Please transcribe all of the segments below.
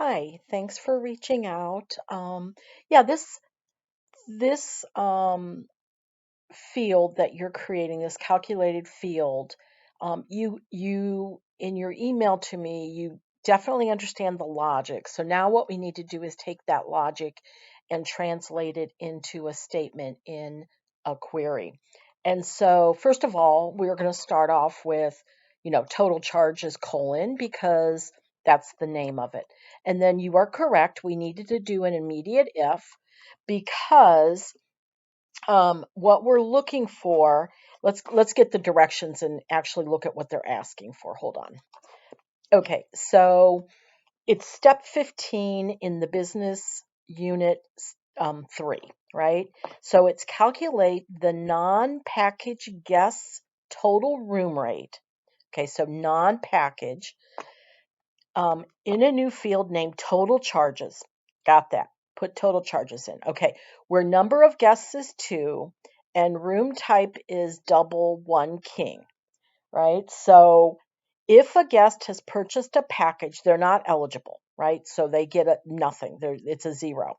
Hi, thanks for reaching out. Yeah, this field that you're creating, this calculated field, you in your email to me, you definitely understand the logic. So now what we need to do is take that logic and translate it into a statement in a query. And so first of all, we're going to start off with, total charges colon because that's the name of it. And then you are correct. We needed to do an immediate if because what we're looking for, let's get the directions and actually look at what they're asking for. Hold on. Okay, so it's step 15 in the business unit 3, right? So it's calculate the non-package guests total room rate. Okay, so non-package in a new field named total charges. Got that. Put total charges in. Okay, where number of guests is 2 and room type is double one king, right? So if a guest has purchased a package, they're not eligible, right? So they get nothing. It's a 0.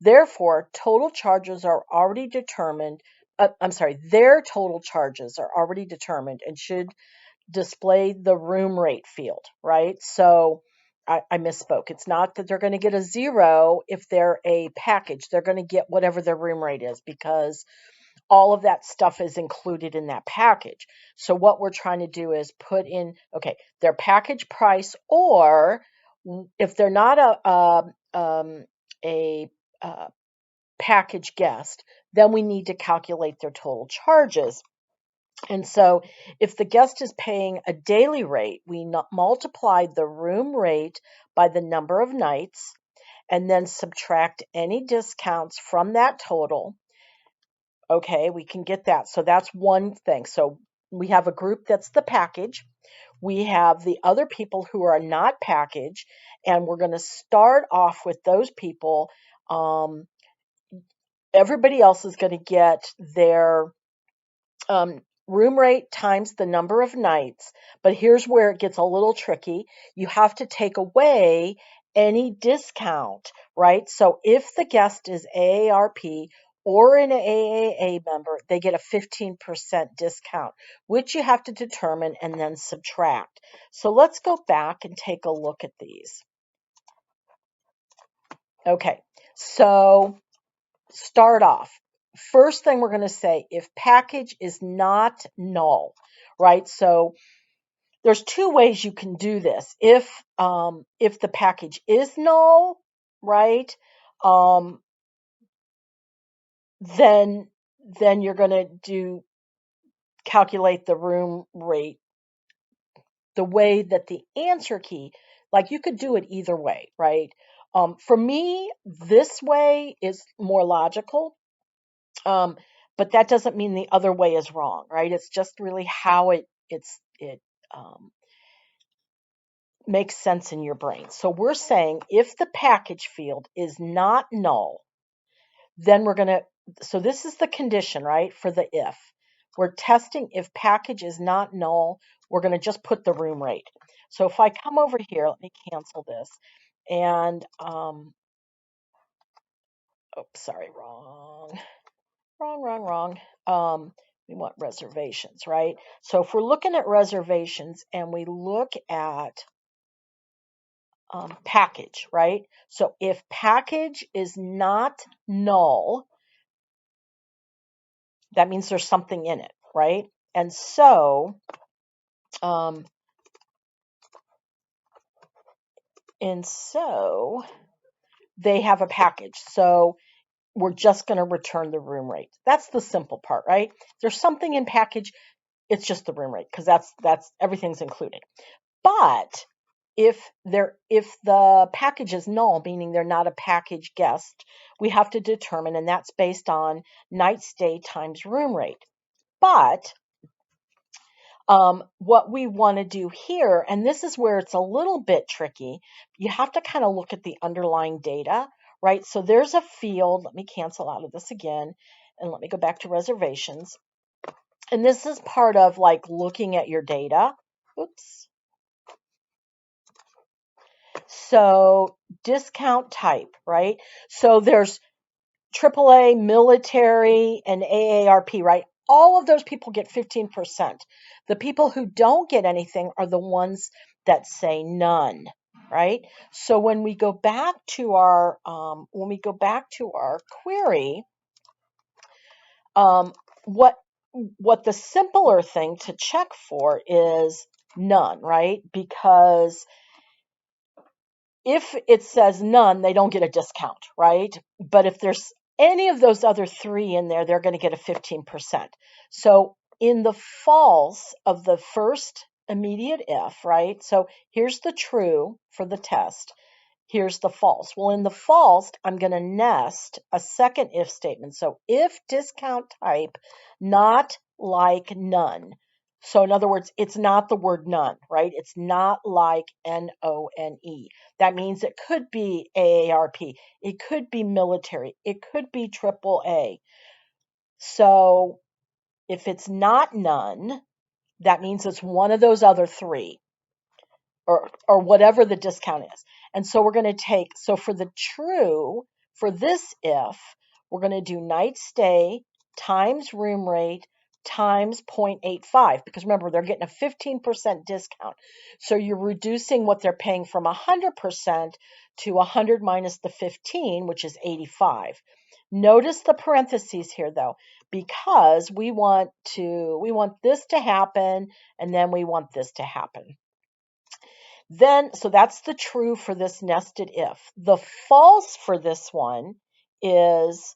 Therefore, total charges are already determined. Their total charges are already determined and should display the room rate field, right? So I misspoke. It's not that they're going to get a 0 if they're a package. They're going to get whatever their room rate is because all of that stuff is included in that package. So what we're trying to do is put in, okay, their package price, or if they're not a package guest, then we need to calculate their total charges. And so if the guest is paying a daily rate, we multiply the room rate by the number of nights and then subtract any discounts from that total. Okay, we can get that. So that's one thing. So we have a group that's the package. We have the other people who are not package, and we're going to start off with those people. Um, Everybody else is going to get their room rate times the number of nights. But here's where it gets a little tricky. You have to take away any discount, right? So if the guest is AARP or an AAA member, they get a 15% discount, which you have to determine and then subtract. So let's go back and take a look at these. Okay, so start off. First thing we're going to say, if package is not null, right? So there's two ways you can do this. If the package is null, right, um, then you're going to do calculate the room rate the way that the answer key, like you could do it either way, right? For me, this way is more logical. Um, but that doesn't mean the other way is wrong, right? It's just really how it makes sense in your brain. So we're saying if the package field is not null, then we're going to, so this is the condition, right, for the if. We're testing if package is not null, we're going to just put the room rate. So if I come over here, let me cancel this. And, sorry, wrong. We want reservations, right? So if we're looking at reservations and we look at package, right? So if package is not null, that means there's something in it, right? And so, um, they have a package. So we're just going to return the room rate. That's the simple part, right? There's something in package. It's just the room rate because that's everything's included. But if the package is null, meaning they're not a package guest, we have to determine, and that's based on night stay times room rate. But what we want to do here, and this is where it's a little bit tricky, you have to kind of look at the underlying data, right? So there's a field. Let me cancel out of this again, and let me go back to reservations. And this is part of like looking at your data. Oops. So discount type, right? So there's AAA, military, and AARP, right? All of those people get 15%. The people who don't get anything are the ones that say none, right? So when we go back to our query, um, what what the simpler thing to check for is none, right? Because if it says none, they don't get a discount, right? But if there's any of those other three in there, they're going to get a 15%. So in the false of the first immediate if, right? So here's the true for the test. Here's the false. Well, in the false, I'm going to nest a second if statement. So if discount type, not like none. So in other words, it's not the word none, right? It's not like NONE. That means it could be AARP. It could be military. It could be AAA. So if it's not none, that means it's one of those other three, or whatever the discount is. And so we're going to take, so for the true, for this if, we're going to do night stay times room rate times 0.85, because remember, they're getting a 15% discount. So you're reducing what they're paying from 100% to 100 minus the 15, which is 85. Notice the parentheses here though, because we want this to happen, and then we want this to happen. Then, so that's the true for this nested if. The false for this one is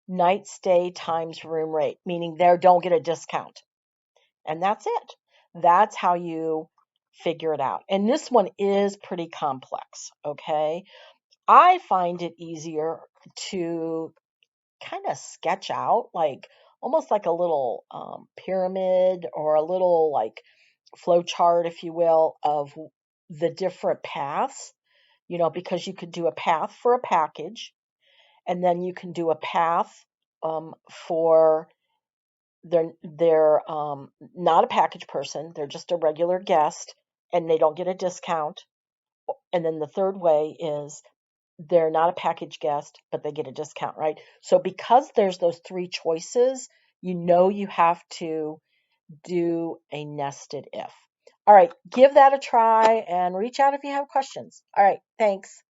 night stay times room rate, meaning they don't get a discount. And that's it. That's how you figure it out. And this one is pretty complex, okay? I find it easier to kind of sketch out, like almost like a little pyramid, or a little like flow chart, if you will, of the different paths, because you could do a path for a package, and then you can do a path for they're not a package person, they're just a regular guest, and they don't get a discount. And then the third way is they're not a package guest, but they get a discount, right? So because there's those three choices, you have to do a nested if. All right, give that a try and reach out if you have questions. All right, thanks.